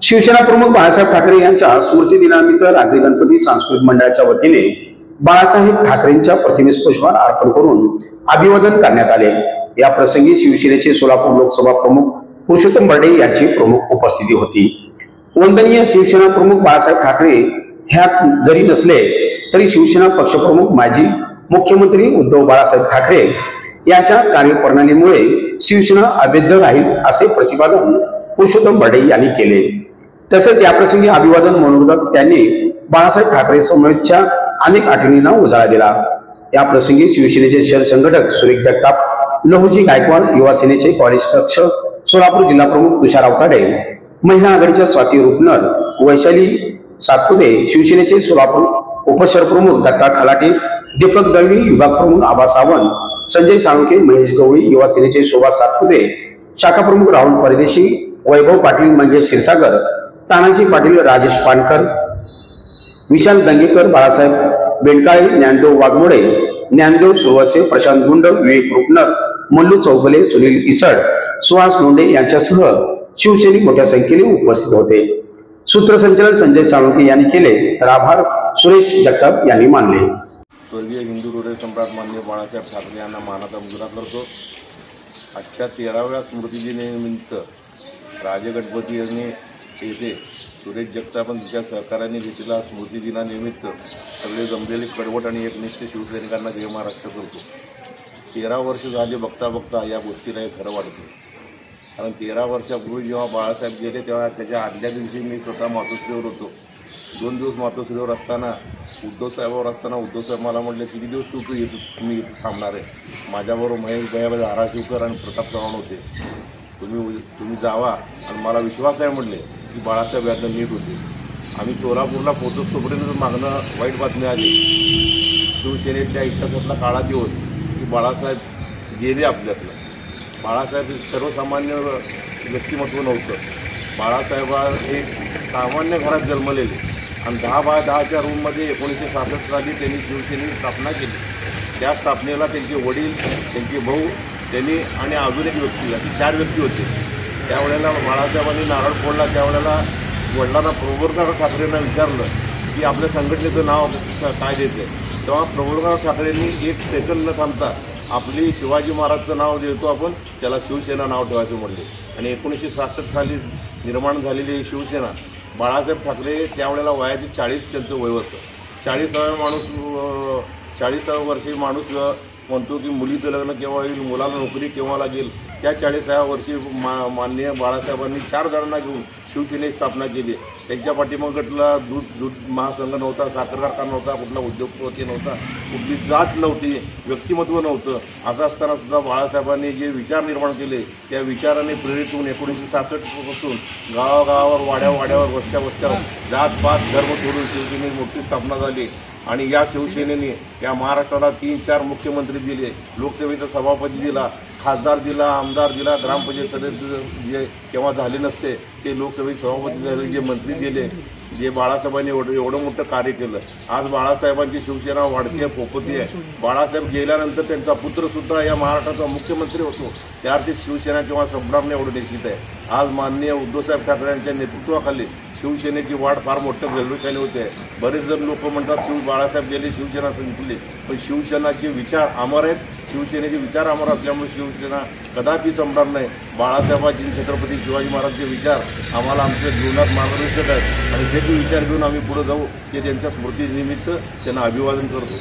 शिवसेना प्रमुख बाळासाहेब ठाकरे यांच्या स्मृती दिनानिमित्त राजे गणपती सांस्कृतिक मंडळाच्या वतीने बाळासाहेब ठाकरेंच्या प्रतिमेस पुष्पहार अर्पण करून अभिवादन करण्यात आले। या प्रसंगी शिवसेनेचे सोलापूर लोकसभा प्रमुख पुरुषोत्तम बर्डे यांची प्रमुख उपस्थिती होती। वंदनीय शिवसेना प्रमुख बाळासाहेब ठाकरे ह्यात जरी नसले तरी शिवसेना पक्षप्रमुख माजी मुख्यमंत्री उद्धव बाळासाहेब ठाकरे यांच्या कार्यप्रणालीमुळे शिवसेना अभेद्य राहील असे प्रतिपादन पुरुषोत्तम बर्डे यांनी केले। तसेच याप्रसंगी अभिवादन मनोगत त्यांनी बाळासाहेब ठाकरे समवेतच्या अनेक आठवणींना उजाळा दिला। या प्रसंगी शिवसेनेचे शहर संघटक सुरेश जगताप, लहुजी गायकवाड, युवा सेनेचे कॉलेज कक्ष सोलापूर जिल्हा प्रमुख तुषार अवताडे, महिला आघाडीच्या स्वाती रुपनर, वैशाली सातपुते, शिवसेनेचे सोलापूर उपशहर प्रमुख दत्ता खलाटे, दीपक दळवी, विभाग प्रमुख आबा सावंत, संजय साळुंखे, महेश गवळी, युवा सेनेचे शोभा सातपुते, शाखा प्रमुख राहुल परदेशी, वैभव पाटील, मंगेश क्षीरसागर, तानाजी पाटील, राजेश पानकर, विशाल दंगेकर, बाळासाहेब बेंडकाळे, ज्ञानदेव वाघमोडे, ज्ञानदेव सुरवसे, प्रशांत गुंड, विवेक रुपनर, मल्लू चौगले, सुनील इसड, सुहास लोंढे यांच्यासह शिवसैनिक मोठ्या संख्येने उपस्थित होते। सूत्रसंचालन संजय साळुंखे यांनी केले तर आभार सुरेश जगताप यांनी मानले। स्वर्गीय हिंदू हृदय सम्राट माननीय बाळासाहेब ठाकरे यांना मानाचा मुजरा करतो। आजच्या 13व्या स्मृतिदिनानिमित्त राजे गणपती यांनी येथे सुरेश जगताप यांच्या सहकार्याने घेतलेला स्मृतिदिनानिमित्त सगळे जमलेले कडवट आणि एकनिष्ठ शिवसैनिकांना जय महाराष्ट्र करतो। 13 वर्ष झाले बघता बघता या गोष्टीला हे खरं वाटतं, कारण 13 वर्षापूर्वी जेव्हा बाळासाहेब गेले तेव्हा त्याच्या आदल्या दिवशी मी स्वतः मातोश्रीवर होतो। 2 दिवस मातोश्रीवर असताना उद्धव साहेब मला म्हटले, किती दिवस तू येतो, मी इथे थांबणार आहे। माझ्याबरोबर महेश भैया, धाराशिवकर आणि प्रताप चव्हाण होते। तुम्ही जावा आणि मला विश्वास आहे म्हटले की बाळासाहेब यातनं नीट होते। आम्ही सोलापूरला पोहोचत तोपर्यंत मागणं वाईट बातमी आली, शिवसेनेच्या इतिहासातला काळा दिवस की बाळासाहेब गेले आपल्यातलं। बाळासाहेब सर्वसामान्य व्यक्तिमत्व नव्हतं। बाळासाहेब हे सामान्य घरात जन्मलेले आणि 10x10च्या रूममध्ये 1966 साली त्यांनी शिवसेनेची स्थापना केली। त्या स्थापनेला त्यांचे वडील, त्यांचे भाऊ, त्यांनी आणि अजून एक व्यक्ती, अशी 4 व्यक्ती होते। त्यावेळेला बाळासाहेबांनी नारळ फोडला, त्यावेळेला वडिलांना प्रबोधनराव ठाकरेंना विचारलं की आपल्या संघटनेचं नाव काय द्यायचं। तेव्हा प्रबोधनराव ठाकरेंनी 1 सेकंद न थांबता आपली शिवाजी महाराजचं नाव देतो आपण, त्याला शिवसेना नाव ठेवायचं म्हणले। आणि 1966 साली निर्माण झालेली ही शिवसेना, बाळासाहेब ठाकरे त्यावेळेला वयाचे 40 त्यांचं वय होतं। 40व्या वर्षी माणूस म्हणतो की मुलीचं लग्न केव्हा होईल, मुलाला नोकरी केव्हा लागेल। त्या 40व्या वर्षी माननीय बाळासाहेबांनी 4 जणांना घेऊन शिवसेनेची स्थापना केली। त्यांच्या पाठीमागटला दूध महासंघ नव्हता, साखर कारखाना नव्हता, कुठला उद्योगपती नव्हता, कुठली जात नव्हती, व्यक्तिमत्व नव्हतं। असं असताना सुद्धा बाळासाहेबांनी जे विचार निर्माण केले त्या विचाराने प्रेरित होऊन 1966 पासून गावागावावर, वाड्यावर, वस्त्यावर जात पात धर्म सोडून शिवसेनेची मोठी स्थापना झाली। आणि या शिवसेनेने या महाराष्ट्राला 3-4 मुख्यमंत्री दिले, लोकसभेचा सभापती दिला, खासदार दिला, आमदार दिला, ग्रामपंचायत सदस्य जे केव्हा झाले नसते ते लोकसभेचे सभापती झाले, जे मंत्री दिले, जे बाळासाहेबांनी एवढं मोठं कार्य केलं। आज बाळासाहेबांची शिवसेना वाढती आहे, पोपती आहे। बाळासाहेब गेल्यानंतर त्यांचा पुत्रसुद्धा या महाराष्ट्राचा मुख्यमंत्री होतो, त्यावरती शिवसेना किंवा संभ्रमणे एवढं निश्चित आहे। आज माननीय उद्धवसाहेब ठाकरे यांच्या नेतृत्वाखाली शिवसेनेची वाढ फार मोठ्या जल्लोषाने होते। बरेच जण लोक म्हणतात बाळासाहेब गेले, शिवसेना संपली, पण शिवसेनाचे विचार अमर आहेत। शिवसेनेचे विचार अमर असल्यामुळे शिवसेना कदापि संपणार नाही। बाळासाहेबांचे छत्रपती शिवाजी महाराजचे विचार आम्हाला आमच्या जीवनात मार्गदर्शक आहेत आणि ते विचार घेऊन आम्ही पुढे जाऊ, ते त्यांच्या स्मृतीनिमित्त त्यांना अभिवादन करतो।